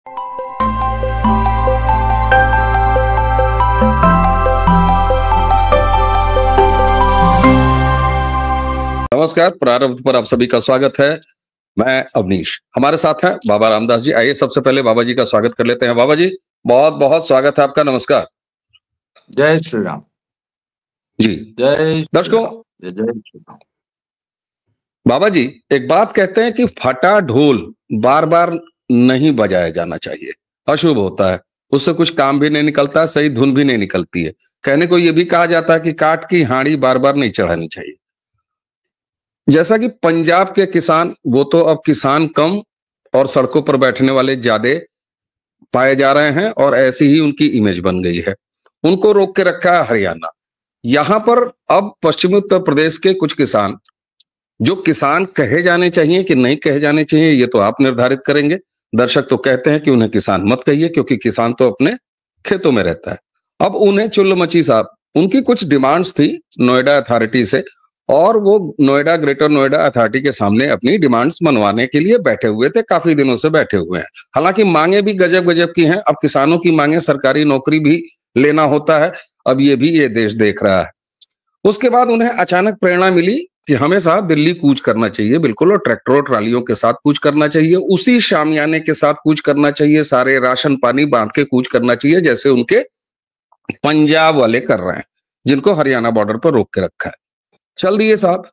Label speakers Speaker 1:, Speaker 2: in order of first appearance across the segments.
Speaker 1: नमस्कार। प्रारंभ पर आप सभी का स्वागत है। मैं अवनीश, हमारे साथ हैं बाबा रामदास जी। आइए सबसे पहले बाबा जी का स्वागत कर लेते हैं। बाबा जी, बहुत बहुत स्वागत है आपका। नमस्कार।
Speaker 2: जय श्री राम
Speaker 1: जी।
Speaker 2: जय
Speaker 1: दर्शकों,
Speaker 2: जय श्री राम।
Speaker 1: बाबा जी एक बात कहते हैं कि फटा ढोल बार बार नहीं बजाया जाना चाहिए, अशुभ होता है, उससे कुछ काम भी नहीं निकलता, सही धुन भी नहीं निकलती है। कहने को यह भी कहा जाता है कि काठ की हांडी बार बार नहीं चढ़ानी चाहिए। जैसा कि पंजाब के किसान, वो तो अब किसान कम और सड़कों पर बैठने वाले ज्यादा पाए जा रहे हैं और ऐसी ही उनकी इमेज बन गई है। उनको रोक के रखा है हरियाणा। यहां पर अब पश्चिमी उत्तर प्रदेश के कुछ किसान, जो किसान कहे जाने चाहिए कि नहीं कहे जाने चाहिए, ये तो आप निर्धारित करेंगे। दर्शक तो कहते हैं कि उन्हें किसान मत कहिए, क्योंकि किसान तो अपने खेतों में रहता है। अब उन्हें चुल्ल मची साहब, उनकी कुछ डिमांड्स थी नोएडा अथॉरिटी से, और वो नोएडा, ग्रेटर नोएडा अथॉरिटी के सामने अपनी डिमांड्स मनवाने के लिए बैठे हुए थे। काफी दिनों से बैठे हुए हैं। हालांकि मांगे भी गजब गजब की हैं। अब किसानों की मांगे सरकारी नौकरी भी लेना होता है, अब ये भी ये देश देख रहा है। उसके बाद उन्हें अचानक प्रेरणा मिली कि हमें साहब दिल्ली कूच करना चाहिए, बिल्कुल, और ट्रैक्टर और ट्रालियों के साथ कूच करना चाहिए, उसी शामियाने के साथ कूच करना चाहिए, सारे राशन पानी बांध के कूच करना चाहिए, जैसे उनके पंजाब वाले कर रहे हैं, जिनको हरियाणा बॉर्डर पर रोक के रखा है। चल दिए साहब।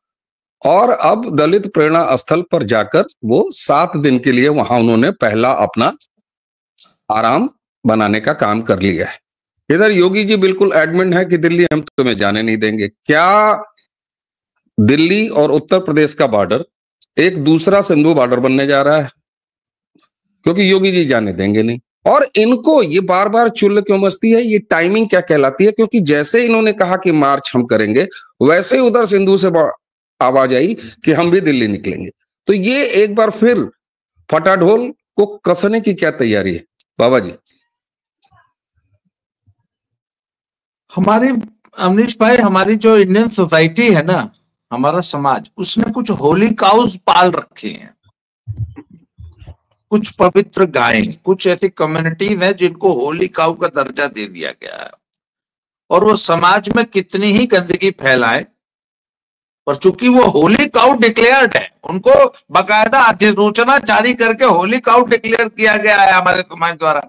Speaker 1: और अब दलित प्रेरणा स्थल पर जाकर वो 7 दिन के लिए वहां उन्होंने पहला अपना आराम बनाने का काम कर लिया है। इधर योगी जी बिल्कुल एडमिट है कि दिल्ली हम तुम्हें जाने नहीं देंगे। क्या दिल्ली और उत्तर प्रदेश का बॉर्डर एक दूसरा सिंधु बॉर्डर बनने जा रहा है? क्योंकि योगी जी जाने देंगे नहीं। और इनको ये बार बार चुल्ल क्यों मचती है, ये टाइमिंग क्या कहलाती है? क्योंकि जैसे इन्होंने कहा कि मार्च हम करेंगे, वैसे उधर सिंधु से आवाज आई कि हम भी दिल्ली निकलेंगे। तो ये एक बार फिर फटाढोल को कसने की क्या तैयारी है बाबा जी?
Speaker 2: हमारी अमरीश भाई, हमारी जो इंडियन सोसाइटी है ना, हमारा समाज, उसने कुछ होली काउज पाल रखे हैं, कुछ पवित्र गायें, कुछ ऐसी कम्युनिटीज हैं जिनको होली काउ का दर्जा दे दिया गया है। और वो समाज में कितनी ही गंदगी फैलाए, पर चूंकि वो होली काउ डिक्लेयर्ड है, उनको बाकायदा अधिसूचना जारी करके होली काउ डिक्लेयर किया गया है हमारे समाज द्वारा,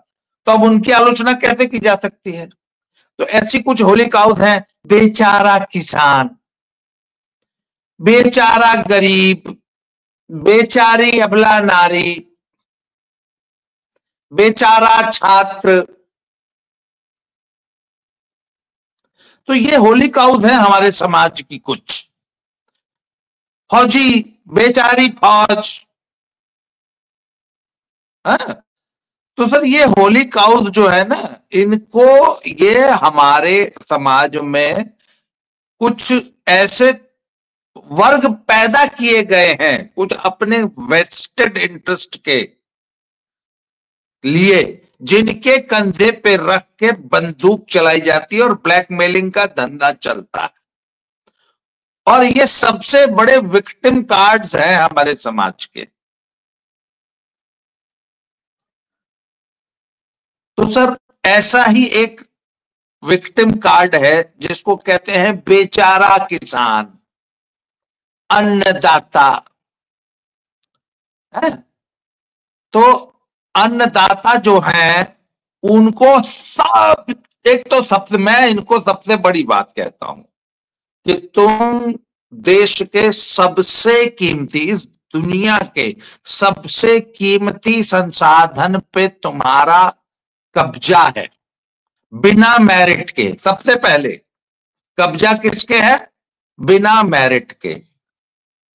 Speaker 2: तो अब उनकी आलोचना कैसे की जा सकती है? तो ऐसी कुछ होली काउज हैं। बेचारा किसान, बेचारा गरीब, बेचारी अबला नारी, बेचारा छात्र, तो ये होली काउज है हमारे समाज की कुछ। फौजी, बेचारी फौज, तो सर ये होली काउज जो है ना, इनको, ये हमारे समाज में कुछ ऐसे वर्ग पैदा किए गए हैं, कुछ अपने वेस्टेड इंटरेस्ट के लिए, जिनके कंधे पे रख के बंदूक चलाई जाती है और ब्लैकमेलिंग का धंधा चलता है। और ये सबसे बड़े विक्टिम कार्ड्स हैं हमारे समाज के। तो सर ऐसा ही एक विक्टिम कार्ड है जिसको कहते हैं बेचारा किसान, अन्नदाता है। तो अन्नदाता जो हैं उनको सब, एक तो सबसे, मैं इनको सबसे बड़ी बात कहता हूं कि तुम देश के सबसे कीमती, इस दुनिया के सबसे कीमती संसाधन पे तुम्हारा कब्जा है, बिना मेरिट के। सबसे पहले कब्जा किसके है? बिना मेरिट के।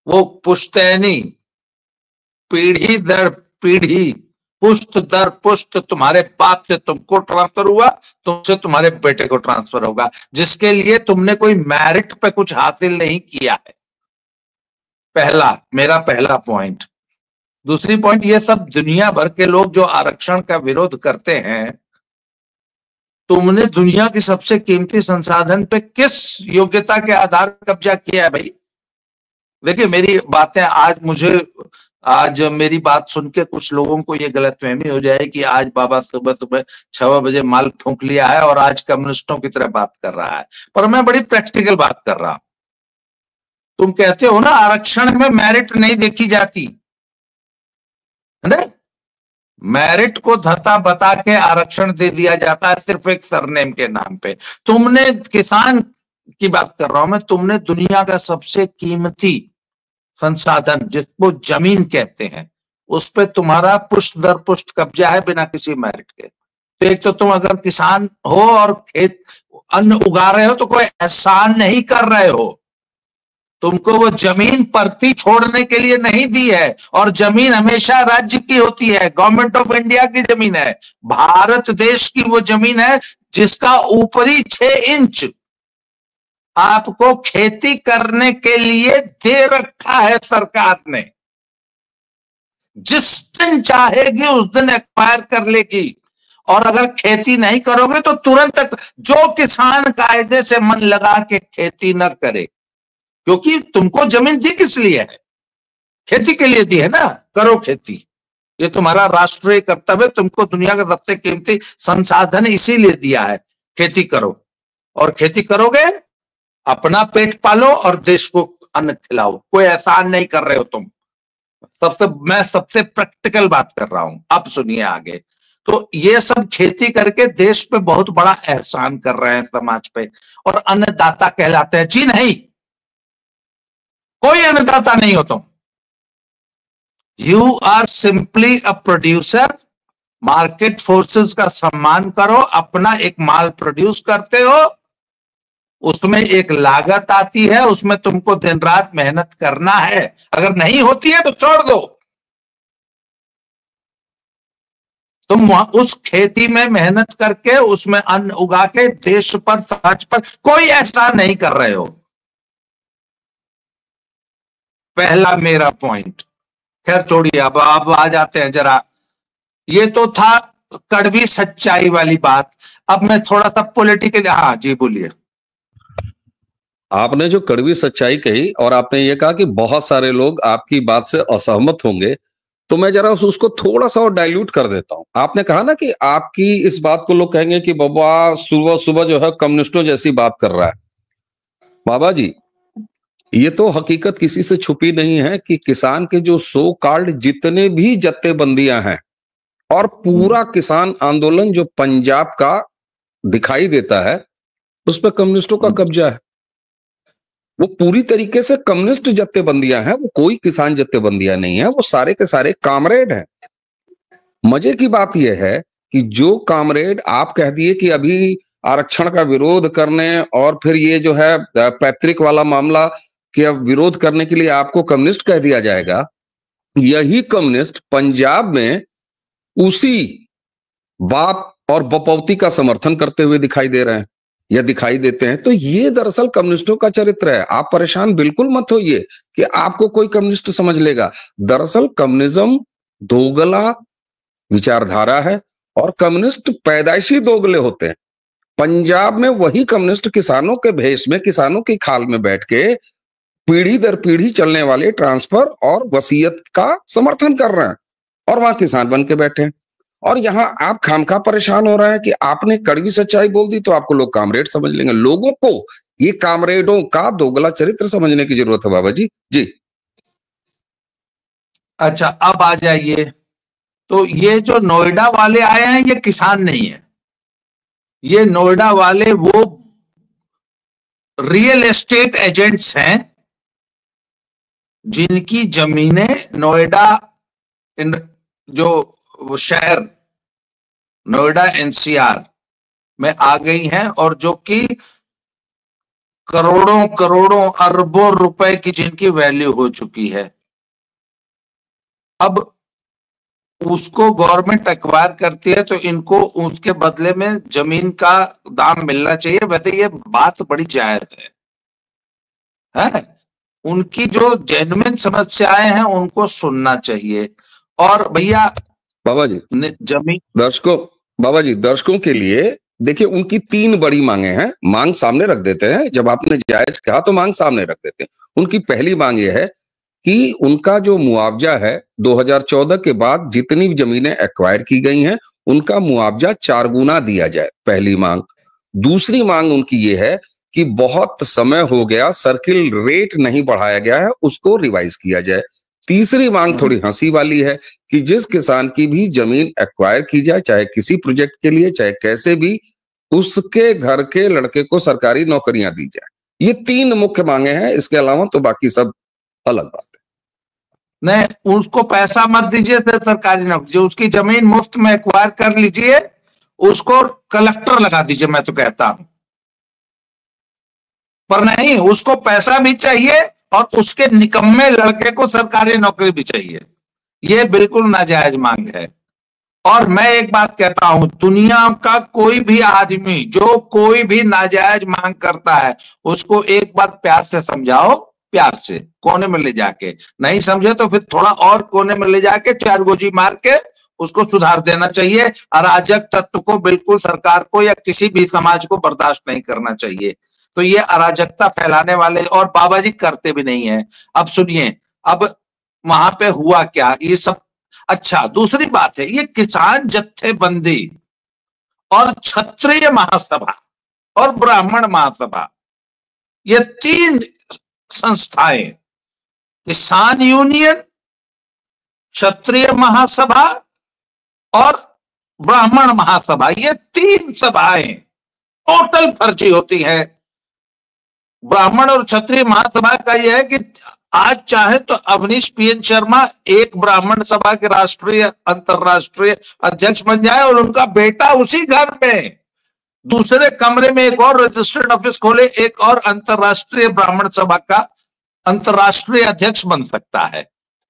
Speaker 2: वो पुश्तैनी, पीढ़ी दर पीढ़ी, पुश्त दर पुश्त तुम्हारे बाप से तुमको ट्रांसफर हुआ, तुमसे तुम्हारे बेटे को ट्रांसफर होगा, जिसके लिए तुमने कोई मेरिट पे कुछ हासिल नहीं किया है। पहला, मेरा पहला पॉइंट। दूसरी पॉइंट, ये सब दुनिया भर के लोग जो आरक्षण का विरोध करते हैं, तुमने दुनिया की सबसे कीमती संसाधन पे किस योग्यता के आधार पर कब्जा किया है भाई? देखिए, मेरी बातें आज मुझे आज मेरी बात सुन के कुछ लोगों को ये गलतफहमी हो जाए कि आज बाबा सुबह सुबह 6 बजे माल फूंक लिया है और आज कम्युनिस्टों की तरह बात कर रहा है, पर मैं बड़ी प्रैक्टिकल बात कर रहा हूं। तुम कहते हो ना आरक्षण में मेरिट नहीं देखी जाती है ना, मेरिट को धता बता के आरक्षण दे दिया जाता है सिर्फ एक सरनेम के नाम पे। तुमने, किसान की बात कर रहा हूं मैं, तुमने दुनिया का सबसे कीमती संसाधन जिसको जमीन कहते हैं, उस पे तुम्हारा पुष्ट दर पुष्ट कब्जा है बिना किसी मेरिट के। तो एक तो तुम अगर किसान हो और खेत अन्न उगा रहे हो तो कोई एहसान नहीं कर रहे हो, तुमको वो जमीन परती छोड़ने के लिए नहीं दी है, और जमीन हमेशा राज्य की होती है, गवर्नमेंट ऑफ इंडिया की जमीन है, भारत देश की वो जमीन है जिसका ऊपरी 6 इंच आपको खेती करने के लिए दे रखा है सरकार ने। जिस दिन चाहेगी उस दिन एक्वायर कर लेगी, और अगर खेती नहीं करोगे तो तुरंत जो किसान कायदे से मन लगा के खेती न करे, क्योंकि तुमको जमीन दी किस लिए है? खेती के लिए दी है ना, करो खेती, ये तुम्हारा राष्ट्रीय कर्तव्य, तुमको दुनिया का सबसे कीमती संसाधन इसीलिए दिया है, खेती करो, और खेती करोगे अपना पेट पालो और देश को अन्न खिलाओ, कोई एहसान नहीं कर रहे हो तुम। मैं सबसे प्रैक्टिकल बात कर रहा हूं, अब सुनिए आगे। तो ये सब खेती करके देश पे बहुत बड़ा एहसान कर रहे हैं समाज पे, और अन्नदाता कहलाते हैं। जी नहीं, कोई अन्नदाता नहीं हो तुम, you are simply a producer. Market forces का सम्मान करो, अपना एक माल प्रोड्यूस करते हो, उसमें एक लागत आती है, उसमें तुमको दिन रात मेहनत करना है, अगर नहीं होती है तो छोड़ दो। तुम उस खेती में मेहनत करके उसमें अन्न उगा के देश पर समाज पर कोई एहसान नहीं कर रहे हो, पहला मेरा पॉइंट। खैर छोड़िए, अब आ जाते हैं जरा, ये तो था कड़वी सच्चाई वाली बात। अब मैं थोड़ा सा पॉलिटिकल, हाँ जी बोलिए।
Speaker 1: आपने जो कड़वी सच्चाई कही और आपने ये कहा कि बहुत सारे लोग आपकी बात से असहमत होंगे, तो मैं जरा उसको थोड़ा सा और डाइल्यूट कर देता हूं। आपने कहा ना कि आपकी इस बात को लोग कहेंगे कि बाबा सुबह सुबह जो है कम्युनिस्टों जैसी बात कर रहा है। बाबा जी, ये तो हकीकत किसी से छुपी नहीं है कि किसान के जो सो कॉल्ड जितने भी जत्थेबंदियां हैं और पूरा किसान आंदोलन जो पंजाब का दिखाई देता है, उस पर कम्युनिस्टों का कब्जा है। वो पूरी तरीके से कम्युनिस्ट जत्थेबंदियां हैं, वो कोई किसान जत्थेबंदियां नहीं है, वो सारे के सारे कामरेड हैं। मजे की बात यह है कि जो कामरेड आप कह दिए कि अभी आरक्षण का विरोध करने और फिर ये जो है पैतृक वाला मामला कि अब विरोध करने के लिए आपको कम्युनिस्ट कह दिया जाएगा, यही कम्युनिस्ट पंजाब में उसी बाप और बपौती का समर्थन करते हुए दिखाई दे रहे हैं या दिखाई देते हैं। तो ये दरअसल कम्युनिस्टों का चरित्र है। आप परेशान बिल्कुल मत होइए कि आपको कोई कम्युनिस्ट समझ लेगा। दरअसल कम्युनिज्म दोगला विचारधारा है और कम्युनिस्ट पैदाइशी दोगले होते हैं। पंजाब में वही कम्युनिस्ट किसानों के भेष में, किसानों की खाल में बैठ के पीढ़ी दर पीढ़ी चलने वाले ट्रांसफर और वसीयत का समर्थन कर रहे हैं और वहां किसान बन के बैठे हैं। और यहाँ आप खामखा परेशान हो रहे हैं कि आपने कड़वी सच्चाई बोल दी तो आपको लोग कामरेड समझ लेंगे। लोगों को ये कामरेडों का दोगला चरित्र समझने की जरूरत है बाबा जी। जी
Speaker 2: अच्छा, अब आ जाइए। तो ये जो नोएडा वाले आए हैं ये किसान नहीं है, ये नोएडा वाले वो रियल एस्टेट एजेंट्स हैं जिनकी जमीनें नोएडा जो शहर नोएडा एनसीआर में आ गई हैं और जो कि करोड़ों करोड़ों अरबों रुपए की जिनकी वैल्यू हो चुकी है। अब उसको गवर्नमेंट एक्वायर करती है तो इनको उसके बदले में जमीन का दाम मिलना चाहिए। वैसे ये बात बड़ी जायज है? उनकी जो जेन्युइन समस्याएं हैं उनको सुनना चाहिए। और भैया
Speaker 1: बाबा जी,
Speaker 2: जमीन
Speaker 1: दर्शकों के लिए देखिए, उनकी 3 बड़ी मांगे हैं। मांग सामने रख देते हैं, जब आपने जायज कहा तो मांग सामने रख देते हैं। उनकी पहली मांग यह है कि उनका जो मुआवजा है 2014 के बाद जितनी भी जमीनें एक्वायर की गई हैं उनका मुआवजा 4 गुना दिया जाए, पहली मांग। दूसरी मांग उनकी ये है कि बहुत समय हो गया, सर्किल रेट नहीं बढ़ाया गया है, उसको रिवाइज किया जाए। तीसरी मांग थोड़ी हंसी वाली है कि जिस किसान की भी जमीन एक्वायर की जाए, चाहे किसी प्रोजेक्ट के लिए, चाहे कैसे भी, उसके घर के लड़के को सरकारी नौकरियां दी जाए। ये 3 मुख्य मांगे हैं, इसके अलावा तो बाकी सब अलग बात है।
Speaker 2: नहीं, उसको पैसा मत दीजिए, सिर्फ सरकारी नौकरी, जो उसकी जमीन मुफ्त में एक्वायर कर लीजिए, उसको कलेक्टर लगा दीजिए, मैं तो कहता हूं। पर नहीं, उसको पैसा भी चाहिए और उसके निकम्मे लड़के को सरकारी नौकरी भी चाहिए। ये बिल्कुल नाजायज मांग है। और मैं एक बात कहता हूं, दुनिया का कोई भी आदमी जो कोई भी नाजायज मांग करता है, उसको एक बार प्यार से समझाओ, प्यार से कोने में ले जाके, नहीं समझे तो फिर थोड़ा और कोने में ले जाके 4 गोजी मार के उसको सुधार देना चाहिए। अराजक तत्व को बिल्कुल सरकार को या किसी भी समाज को बर्दाश्त नहीं करना चाहिए। तो ये अराजकता फैलाने वाले और बाबा जी करते भी नहीं है। अब सुनिए, अब वहां पे हुआ क्या, ये सब अच्छा। दूसरी बात है, ये किसान जत्थेबंदी और क्षत्रिय महासभा और ब्राह्मण महासभा, ये 3 संस्थाएं, किसान यूनियन, क्षत्रिय महासभा और ब्राह्मण महासभा, ये 3 सभाएं टोटल फर्जी होती है। ब्राह्मण और क्षत्रिय महासभा का यह है कि आज चाहे तो अवनीश पीएन शर्मा एक ब्राह्मण सभा के राष्ट्रीय अंतरराष्ट्रीय अध्यक्ष बन जाए और उनका बेटा उसी घर में दूसरे कमरे में एक और रजिस्टर्ड ऑफिस खोले, एक और अंतरराष्ट्रीय ब्राह्मण सभा का अंतरराष्ट्रीय अध्यक्ष बन सकता है।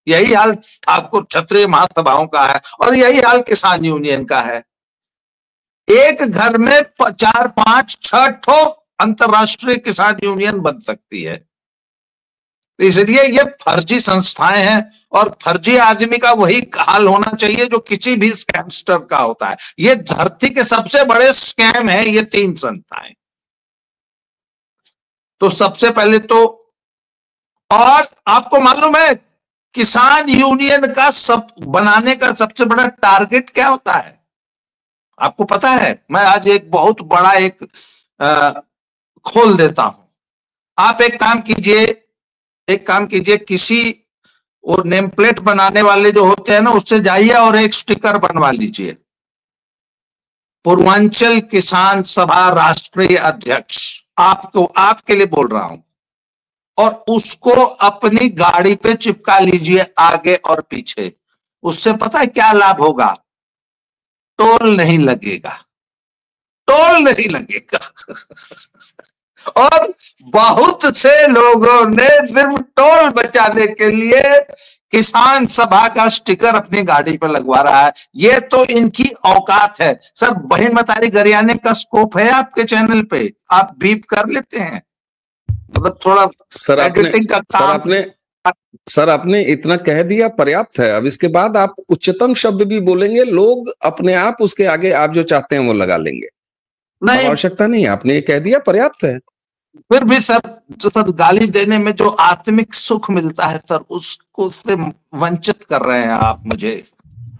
Speaker 2: यही हाल ठाकुर क्षत्रिय महासभाओं का है और यही हाल किसान यूनियन का है। एक घर में 4, 5, 6 ठो अंतरराष्ट्रीय किसान यूनियन बन सकती है। इसलिए ये फर्जी संस्थाएं हैं और फर्जी आदमी का वही हाल होना चाहिए जो किसी भी स्कैमस्टर का होता है। ये धरती के सबसे बड़े स्कैम है ये 3 संस्थाएं। तो सबसे पहले तो, और आपको मालूम है किसान यूनियन का सब बनाने का सबसे बड़ा टारगेट क्या होता है, आपको पता है? मैं आज एक बहुत बड़ा एक खोल देता हूं। आप एक काम कीजिए, किसी वो नेम प्लेट बनाने वाले जो होते हैं ना, उससे जाइए और एक स्टिकर बनवा लीजिए, पूर्वांचल किसान सभा राष्ट्रीय अध्यक्ष, आपके लिए बोल रहा हूं, और उसको अपनी गाड़ी पे चिपका लीजिए आगे और पीछे। उससे पता है क्या लाभ होगा? टोल नहीं लगेगा, टोल नहीं लगेगा। और बहुत से लोगों ने सिर्फ टोल बचाने के लिए किसान सभा का स्टिकर अपनी गाड़ी पर लगवा रहा है। ये तो इनकी औकात है। सर, बहन मतारी गरियाने का स्कोप है आपके चैनल पे, आप बीप कर लेते हैं, मतलब थोड़ा एडिटिंग का काम।
Speaker 1: सर आपने इतना कह दिया पर्याप्त है। अब इसके बाद आप उच्चतम शब्द भी बोलेंगे, लोग अपने आप उसके आगे आप जो चाहते हैं वो लगा लेंगे। नहीं, आवश्यकता नहीं, आपने ये कह दिया पर्याप्त है।
Speaker 2: फिर भी सर, गाली देने में जो आत्मिक सुख मिलता है सर, उसको से वंचित कर रहे हैं आप मुझे।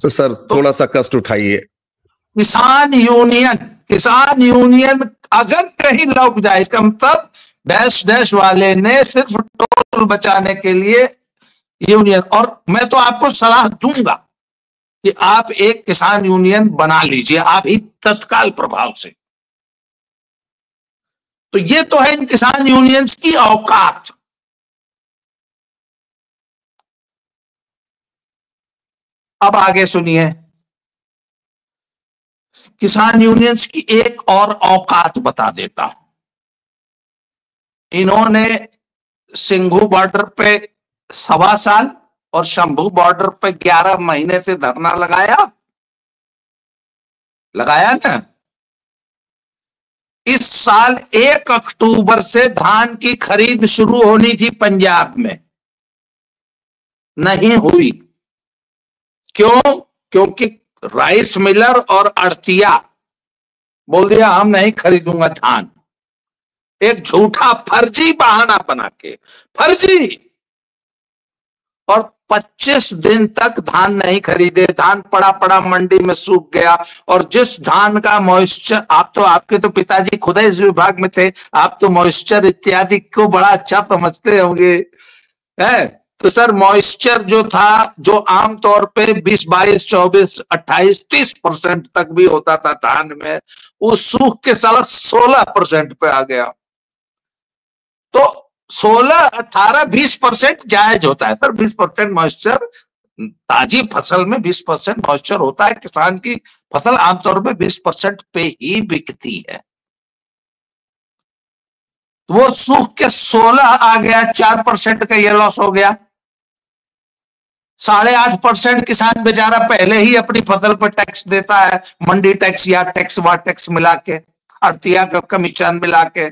Speaker 1: तो सर थोड़ा सा कष्ट उठाइए।
Speaker 2: किसान यूनियन अगर कहीं लौट जाए, इसका मतलब डैश वाले ने सिर्फ टोल बचाने के लिए यूनियन। और मैं तो आपको सलाह दूंगा कि आप एक किसान यूनियन बना लीजिए, आप ही तत्काल प्रभाव से। तो ये तो है इन किसान यूनियंस की औकात। अब आगे सुनिए, किसान यूनियंस की एक और औकात बता देता हूं। इन्होंने सिंघू बॉर्डर पे 1.25 साल और शंभू बॉर्डर पे 11 महीने से धरना लगाया ना। इस साल 1 अक्टूबर से धान की खरीद शुरू होनी थी पंजाब में, नहीं हुई। क्यों? क्योंकि राइस मिलर और आड़तिया बोल दिया हम नहीं खरीदूंगा धान। एक झूठा फर्जी बहाना बना के, फर्जी और 25 दिन तक धान नहीं खरीदे, धान पड़ा पड़ा मंडी में सूख गया। और जिस धान का मॉइस्चर, आपके तो पिताजी खुद इस विभाग में थे, आप तो मॉइस्चर इत्यादि को बड़ा अच्छा समझते होंगे, है? तो सर मॉइस्चर जो था, जो आमतौर पे 20, 22, 24, 28, 30% तक भी होता था धान में, वो सूख के साला 16% पे आ गया। तो 16, 18, 20% जायज होता है सर। 20% मॉइस्चर, ताजी फसल में 20% मॉइस्चर होता है। किसान की फसल आमतौर पे 20% पे ही बिकती है। तो वो सूख के 16 आ गया, 4% का ये लॉस हो गया। 8.5% किसान बेचारा पहले ही अपनी फसल पर टैक्स देता है, मंडी टैक्स या टैक्स वा टैक्स मिला के, आड़तिया का कमीशन मिला के।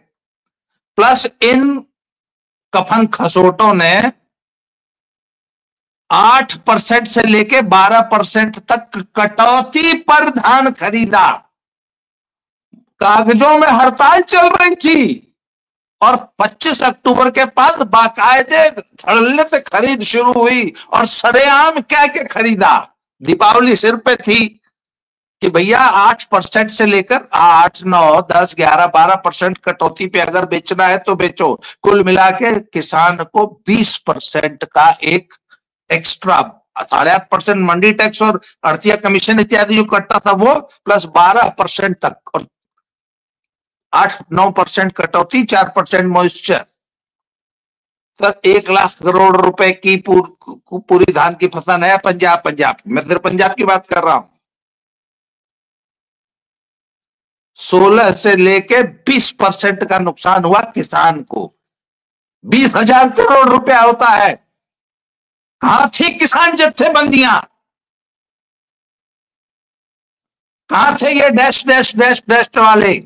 Speaker 2: प्लस इन कफन खसोटों ने 8% से लेके 12% तक कटौती पर धान खरीदा। कागजों में हड़ताल चल रही थी और 25 अक्टूबर के पास बाकायदे धड़ल्ले से खरीद शुरू हुई और सरेआम क्या के खरीदा। दीपावली सिर पे थी कि भैया 8% से लेकर 8, 9, 10, 11, 12% कटौती पे अगर बेचना है तो बेचो। कुल मिला के किसान को 20% का एक एक्स्ट्रा, 8.5% मंडी टैक्स और आड़तिया कमीशन इत्यादि जो कटता था वो, प्लस 12% तक, और 8-9% कटौती, 4% मॉइस्चर। सर 1 लाख करोड़ रुपए की पूरी धान की फसल है पंजाब, मैं सिर्फ पंजाब की बात कर रहा हूं। 16 से लेके 20% का नुकसान हुआ किसान को। 20,000 करोड़ रुपया होता है। कहां थी किसान जत्थेबंदियां? कहां थे ये डैश डैश डैश डैश वाले?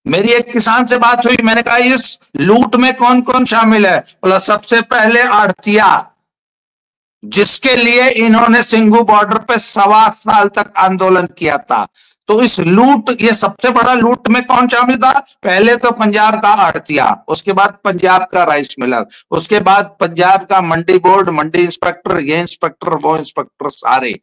Speaker 2: मेरी एक किसान से बात हुई, मैंने कहा इस लूट में कौन कौन शामिल है? बोला सबसे पहले आड़तिया, जिसके लिए इन्होंने सिंघू बॉर्डर पे 1.25 साल तक आंदोलन किया था। तो इस लूट, ये सबसे बड़ा लूट में कौन शामिल था? पहले तो पंजाब का आड़तिया, उसके बाद पंजाब का राइस मिलर, उसके बाद पंजाब का मंडी बोर्ड, मंडी इंस्पेक्टर, ये इंस्पेक्टर वो इंस्पेक्टर सारे,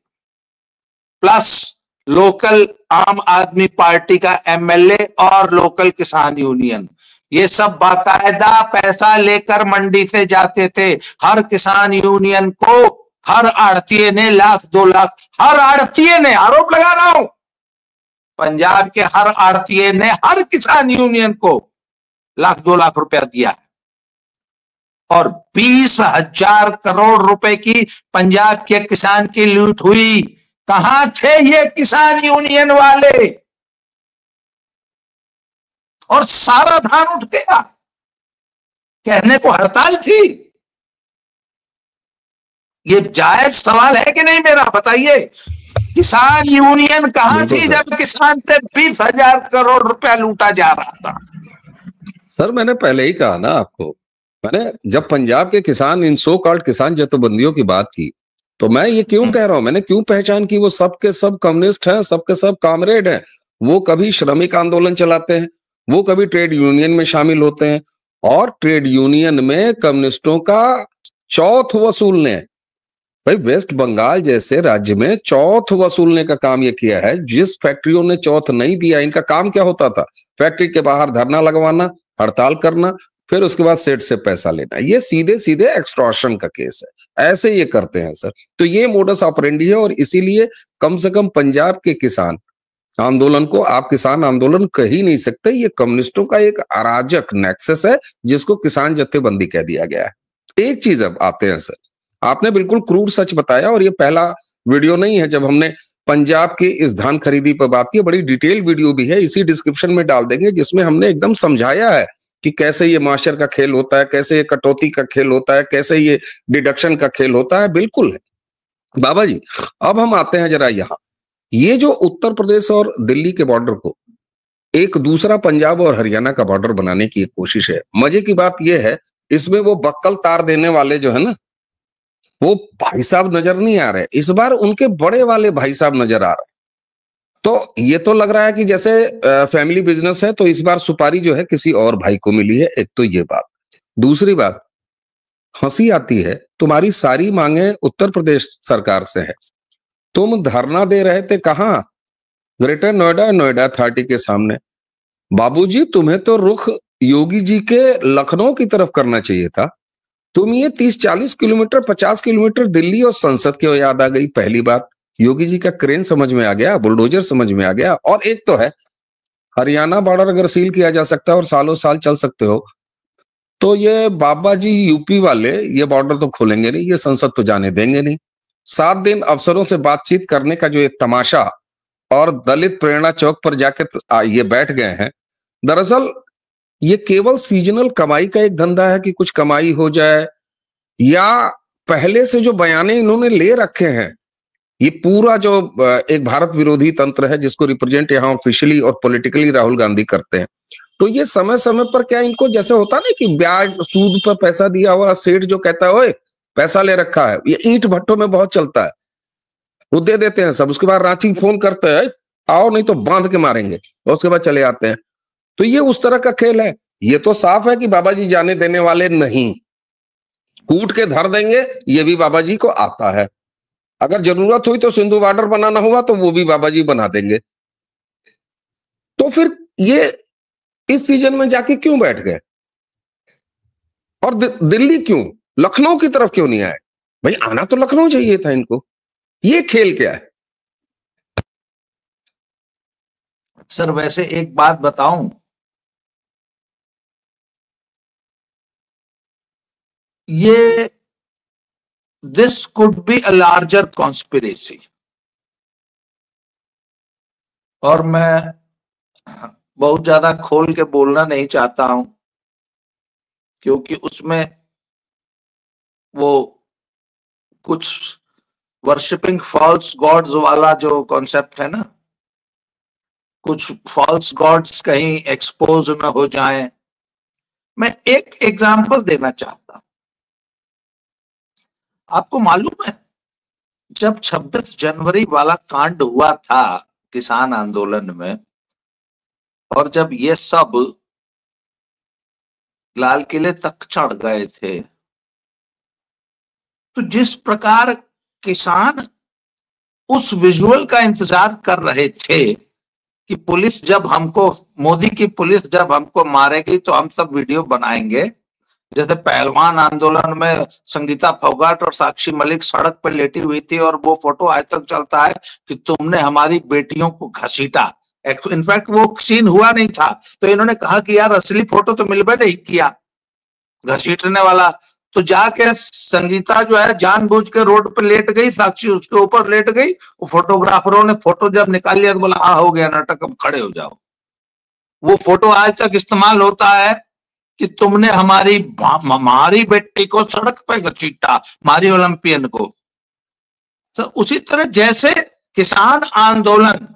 Speaker 2: प्लस लोकल आम आदमी पार्टी का एमएलए और लोकल किसान यूनियन। ये सब बाकायदा पैसा लेकर मंडी से जाते थे। हर किसान यूनियन को हर आड़तिये ने 1 लाख 2 लाख, हर आड़तिये ने, आरोप लगा रहा हूं, पंजाब के हर आड़तिये ने हर किसान यूनियन को 1 लाख 2 लाख रुपया दिया है। और 20,000 करोड़ रुपए की पंजाब के किसान की लूट हुई। कहां थे ये किसान यूनियन वाले? और सारा धान उठ गया। कहने को हड़ताल थी। ये जायज सवाल है कि नहीं मेरा? बताइए, किसान यूनियन कहां थी जब किसान से 20,000 करोड़ रुपया लूटा जा रहा था?
Speaker 1: सर मैंने पहले ही कहा ना आपको, मैंने जब पंजाब के किसान, इन सो कॉल्ड किसान जत्थेबंदियों की बात की, तो मैं ये क्यों कह रहा हूं, मैंने क्यों पहचान की, वो सब के सब कम्युनिस्ट हैं, सबके सब कामरेड हैं। वो कभी श्रमिक आंदोलन चलाते हैं, वो कभी ट्रेड यूनियन में शामिल होते हैं, और ट्रेड यूनियन में कम्युनिस्टों का चौथ वसूलने, भाई वेस्ट बंगाल जैसे राज्य में चौथ वसूलने का काम ये किया है। जिस फैक्ट्रियों ने चौथ नहीं दिया, इनका काम क्या होता था? फैक्ट्री के बाहर धरना लगवाना, हड़ताल करना, फिर उसके बाद सेठ से पैसा लेना। ये सीधे सीधे एक्सटॉर्शन का केस है, ऐसे ये करते हैं सर। तो ये मोडस ऑपरेंडी है, और इसीलिए कम से कम पंजाब के किसान आंदोलन को आप किसान आंदोलन कह ही नहीं सकते। ये कम्युनिस्टों का एक अराजक नेक्सस है, जिसको किसान जत्थेबंदी कह दिया गया है। एक चीज अब आते हैं सर, आपने बिल्कुल क्रूर सच बताया, और ये पहला वीडियो नहीं है जब हमने पंजाब की इस धान खरीदी पर बात की। बड़ी डिटेल वीडियो भी है, इसी डिस्क्रिप्शन में डाल देंगे, जिसमें हमने एकदम समझाया है कि कैसे ये मास्टर का खेल होता है, कैसे ये कटौती का खेल होता है, कैसे ये डिडक्शन का खेल होता है। बिल्कुल है बाबा जी। अब हम आते हैं जरा यहाँ, ये जो उत्तर प्रदेश और दिल्ली के बॉर्डर को एक दूसरा पंजाब और हरियाणा का बॉर्डर बनाने की एक कोशिश है। मजे की बात यह है, इसमें वो बक्कल तार देने वाले जो है ना, वो भाई साहब नजर नहीं आ रहे। इस बार उनके बड़े वाले भाई साहब नजर आ रहे। तो ये तो लग रहा है कि जैसे फैमिली बिजनेस है, तो इस बार सुपारी जो है किसी और भाई को मिली है। एक तो ये बात। दूसरी बात, हंसी आती है, तुम्हारी सारी मांगे उत्तर प्रदेश सरकार से है। तुम धरना दे रहे थे कहां? ग्रेटर नोएडा, नोएडा अथॉरिटी के सामने। बाबूजी, तुम्हें तो रुख योगी जी के लखनऊ की तरफ करना चाहिए था। तुम ये 30-40 किलोमीटर, 50 किलोमीटर दिल्ली और संसद की याद आ गई। पहली बात, योगी जी का क्रेन समझ में आ गया, बुलडोजर समझ में आ गया। और एक तो है, हरियाणा बॉर्डर अगर सील किया जा सकता है और सालों साल चल सकते हो, तो ये बाबा जी यूपी वाले ये बॉर्डर तो खोलेंगे नहीं, ये संसद तो जाने देंगे नहीं। 7 दिन अफसरों से बातचीत करने का जो एक तमाशा, और दलित प्रेरणा चौक पर जाके ये बैठ गए हैं। दरअसल ये केवल सीजनल कमाई का एक धंधा है कि कुछ कमाई हो जाए, या पहले से जो बयाने इन्होंने ले रखे हैं, ये पूरा जो एक भारत विरोधी तंत्र है जिसको रिप्रेजेंट यहाँ ऑफिशियली और पॉलिटिकली राहुल गांधी करते हैं। तो ये समय समय पर क्या इनको जैसे होता ना कि ब्याज सूद पर पैसा दिया हुआ सेठ जो कहता है ओए पैसा ले रखा है, ये ईंट भट्टों में बहुत चलता है। वो दे देते हैं सब, उसके बाद रांची फोन करते हैं आओ नहीं तो बांध के मारेंगे, और उसके बाद चले आते हैं। तो ये उस तरह का खेल है। ये तो साफ है कि बाबा जी जाने देने वाले नहीं, कूट के धर देंगे, ये भी बाबा जी को आता है। अगर जरूरत हुई तो सिंधु बॉर्डर बनाना हुआ तो वो भी बाबा जी बना देंगे। तो फिर ये इस सीजन में जाके क्यों बैठ गए? और दिल्ली क्यों, लखनऊ की तरफ क्यों नहीं आए? भाई आना तो लखनऊ चाहिए था इनको। ये खेल क्या है?
Speaker 2: सर वैसे एक बात बताऊं, ये this could be a larger conspiracy, और मैं बहुत ज्यादा खोल के बोलना नहीं चाहता हूं क्योंकि उसमें वो कुछ वर्शिपिंग फॉल्स गॉड्स वाला जो कॉन्सेप्ट है ना, कुछ फॉल्स गॉड्स कहीं एक्सपोज न हो जाएं। मैं एक एग्जांपल देना चाहता हूं। आपको मालूम है जब 26 जनवरी वाला कांड हुआ था किसान आंदोलन में, और जब ये सब लाल किले तक चढ़ गए थे, तो जिस प्रकार किसान उस विजुअल का इंतजार कर रहे थे कि पुलिस जब हमको, मोदी की पुलिस जब हमको मारेगी तो हम सब वीडियो बनाएंगे। जैसे पहलवान आंदोलन में संगीता फोगाट और साक्षी मलिक सड़क पर लेटी हुई थी और वो फोटो आज तक चलता है कि तुमने हमारी बेटियों को घसीटा। इनफैक्ट वो सीन हुआ नहीं था, तो इन्होंने कहा कि यार असली फोटो तो मिल भी नहीं किया घसीटने वाला। तो जाके संगीता जो है जानबूझ के रोड पर लेट गई, साक्षी उसके ऊपर लेट गई। वो फोटोग्राफरों ने फोटो जब निकाल लिया तो बोला हाँ हो गया नाटक, अब खड़े हो जाओ। वो फोटो आज तक इस्तेमाल होता है कि तुमने हमारी बेटी को सड़क पे घसीटा, हमारी ओलंपियन को। तो उसी तरह जैसे किसान आंदोलन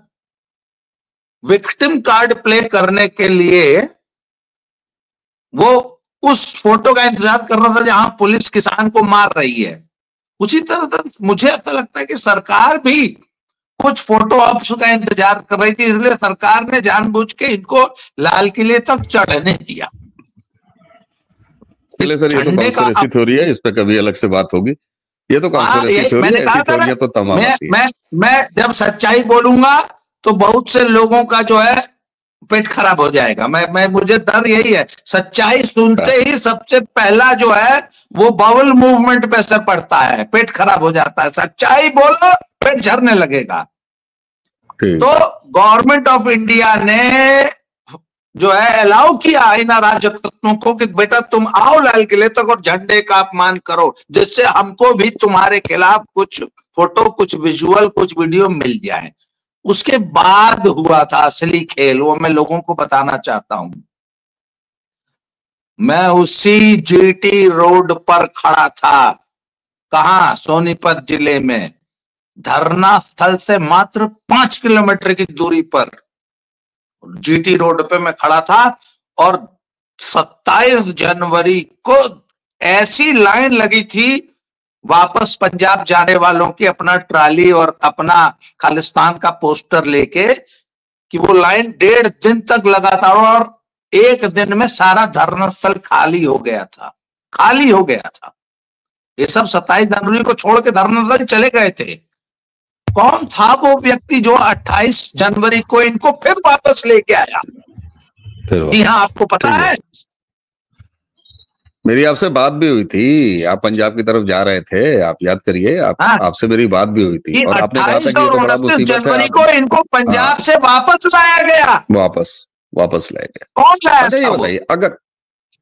Speaker 2: विक्टिम कार्ड प्ले करने के लिए वो उस फोटो का इंतजार कर रहा था जहां पुलिस किसान को मार रही है, उसी तरह मुझे ऐसा लगता है कि सरकार भी कुछ फोटो ऑप्स का इंतजार कर रही थी, इसलिए सरकार ने जानबूझ के इनको लाल किले तक चढ़ने दिया।
Speaker 1: चलिए सर, ये तो कॉन्स्पिरेसी थ्योरी है, इस पे कभी अलग से बात होगी। ये तो कॉन्स्पिरेसी थ्योरी है, ऐसी थ्योरियां तो तमाम आती है।
Speaker 2: मैं जब सच्चाई बोलूंगा तो बहुत से लोगों का जो है पेट खराब हो जाएगा। मुझे डर यही है, सच्चाई सुनते ही सबसे पहला जो है वो बाउल मूवमेंट पे असर पड़ता है, पेट खराब हो जाता है। सच्चाई बोलो पेट झरने लगेगा। तो गवर्नमेंट ऑफ इंडिया ने जो है अलाउ किया इन अराजक तत्वों को कि बेटा तुम आओ लाल किले तक और झंडे का अपमान करो, जिससे हमको भी तुम्हारे खिलाफ कुछ फोटो, कुछ विजुअल, कुछ वीडियो मिल जाए। उसके बाद हुआ था असली खेल, वो मैं लोगों को बताना चाहता हूं। मैं उसी जीटी रोड पर खड़ा था, कहां, सोनीपत जिले में, धरना स्थल से मात्र 5 किलोमीटर की दूरी पर जीटी रोड पे मैं खड़ा था। और 27 जनवरी को ऐसी लाइन लगी थी वापस पंजाब जाने वालों की, अपना ट्राली और अपना खालिस्तान का पोस्टर लेके, कि वो लाइन 1.5 दिन तक लगातार, और एक दिन में सारा धरना स्थल खाली हो गया था, खाली हो गया था। ये सब 27 जनवरी को छोड़ के धरना चले गए थे। कौन था वो व्यक्ति जो 28 जनवरी को इनको फिर वापस लेके आया? जी हाँ, आपको पता है?
Speaker 1: मेरी आपसे बात भी हुई थी, आप पंजाब की तरफ जा रहे थे, आप याद करिए, आपसे मेरी बात भी हुई थी और आपने कहा था कि ये तो बड़ा मुसीबत है।
Speaker 2: जनवरी को इनको पंजाब से वापस लाया गया।
Speaker 1: वापस लाया गया।
Speaker 2: कौन लाया?
Speaker 1: अच्छा ये बताइए, अगर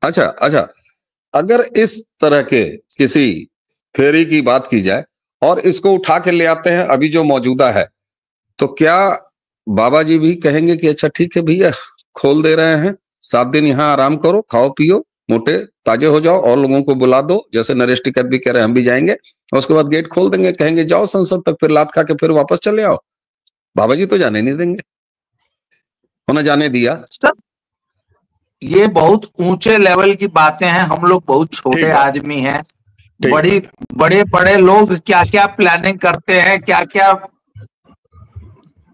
Speaker 1: अच्छा अगर इस तरह के किसी थ्योरी की बात की जाए और इसको उठा के ले आते हैं अभी जो मौजूदा है, तो क्या बाबा जी भी कहेंगे कि अच्छा ठीक है भैया, खोल दे रहे हैं, 7 दिन यहाँ आराम करो, खाओ पियो, मोटे ताजे हो जाओ और लोगों को बुला दो, जैसे नरेश टिकैत भी कह रहे हैं हम भी जाएंगे, और उसके बाद गेट खोल देंगे, कहेंगे जाओ संसद तक, फिर लात खा के फिर वापस चले आओ। बाबा जी तो जाने नहीं देंगे, उन्हें जाने दिया।
Speaker 2: ये बहुत ऊंचे लेवल की बातें हैं, हम लोग बहुत छोटे आदमी हैं। बड़े लोग क्या क्या प्लानिंग करते हैं, क्या क्या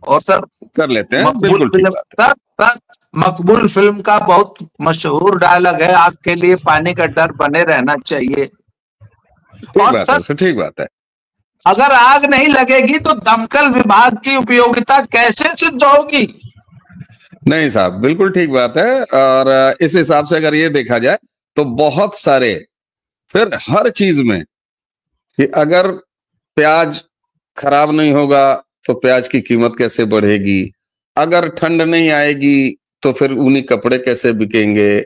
Speaker 2: और सर कर लेते हैं। बिल्कुल ठीक बात है। मकबूल फिल्म का बहुत मशहूर डायलॉग है, आग के लिए पानी का डर बने रहना चाहिए। और सर ठीक बात है, अगर आग नहीं लगेगी तो दमकल विभाग की उपयोगिता कैसे सिद्ध होगी?
Speaker 1: नहीं साहब, बिल्कुल ठीक बात है। और इस हिसाब से अगर ये देखा जाए तो बहुत सारे फिर हर चीज में कि अगर प्याज खराब नहीं होगा तो प्याज की कीमत कैसे बढ़ेगी, अगर ठंड नहीं आएगी तो फिर ऊनी कपड़े कैसे बिकेंगे,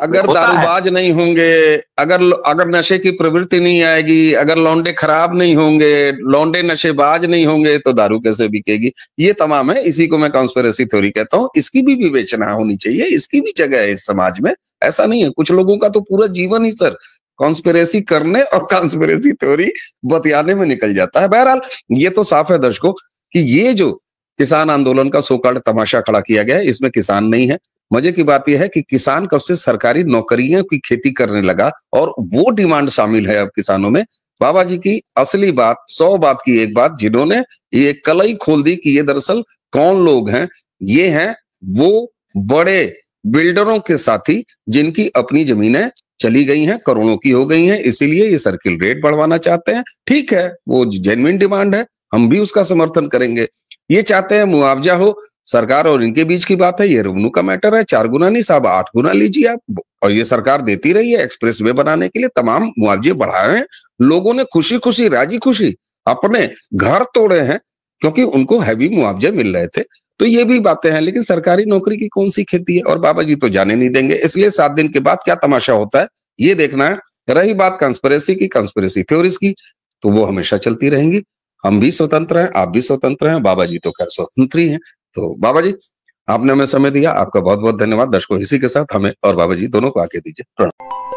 Speaker 1: अगर दारूबाज नहीं होंगे, अगर नशे की प्रवृत्ति नहीं आएगी, अगर लौंडे खराब नहीं होंगे, लौंडे नशेबाज नहीं होंगे तो दारू कैसे बिकेगी। ये तमाम है, इसी को मैं कॉन्स्पिरेसी थ्योरी कहता हूँ। इसकी भी विवेचना होनी चाहिए, इसकी भी जगह है इस समाज में। ऐसा नहीं है, कुछ लोगों का तो पूरा जीवन ही सर कॉन्स्पिरेसी करने और कॉन्स्पिरेसी थ्योरी बतियाने में निकल जाता है। बहरहाल ये तो साफ है दर्शकों कि ये जो किसान आंदोलन का सोकाल्ड तमाशा खड़ा किया गया है, इसमें किसान नहीं है। मजे की बात यह है कि किसान कब से सरकारी नौकरियों की खेती करने लगा और वो डिमांड शामिल है अब किसानों में। बाबा जी की असली बात, 100 बात की एक बात, जिन्होंने ये कलई खोल दी कि ये दरअसल कौन लोग हैं, ये हैं वो बड़े बिल्डरों के साथी जिनकी अपनी जमीनें चली गई हैं, करोड़ों की हो गई हैं, इसीलिए ये सर्किल रेट बढ़वाना चाहते हैं। ठीक है, वो जेन्युइन डिमांड है, हम भी उसका समर्थन करेंगे। ये चाहते हैं मुआवजा हो, सरकार और इनके बीच की बात है, ये रेवेन्यू का मैटर है। 4 गुना नहीं साहब, 8 गुना लीजिए आप, और ये सरकार देती रही है एक्सप्रेस वे बनाने के लिए, तमाम मुआवजे बढ़ाए हैं। लोगों ने खुशी खुशी, राजी खुशी अपने घर तोड़े हैं क्योंकि उनको हैवी मुआवजे मिल रहे थे। तो ये भी बातें हैं, लेकिन सरकारी नौकरी की कौन सी खेती है, और बाबा जी तो जाने नहीं देंगे। इसलिए 7 दिन के बाद क्या तमाशा होता है ये देखना है। रही बात कंस्पिरेसी की, कंस्पिरेसी थ्योरीज की, तो वो हमेशा चलती रहेंगी। हम भी स्वतंत्र हैं, आप भी स्वतंत्र हैं, बाबा जी तो खैर स्वतंत्र ही हैं। तो बाबा जी, आपने हमें समय दिया, आपका बहुत बहुत धन्यवाद। दर्शकों, इसी के साथ हमें और बाबा जी दोनों को आके दीजिए। प्रणाम।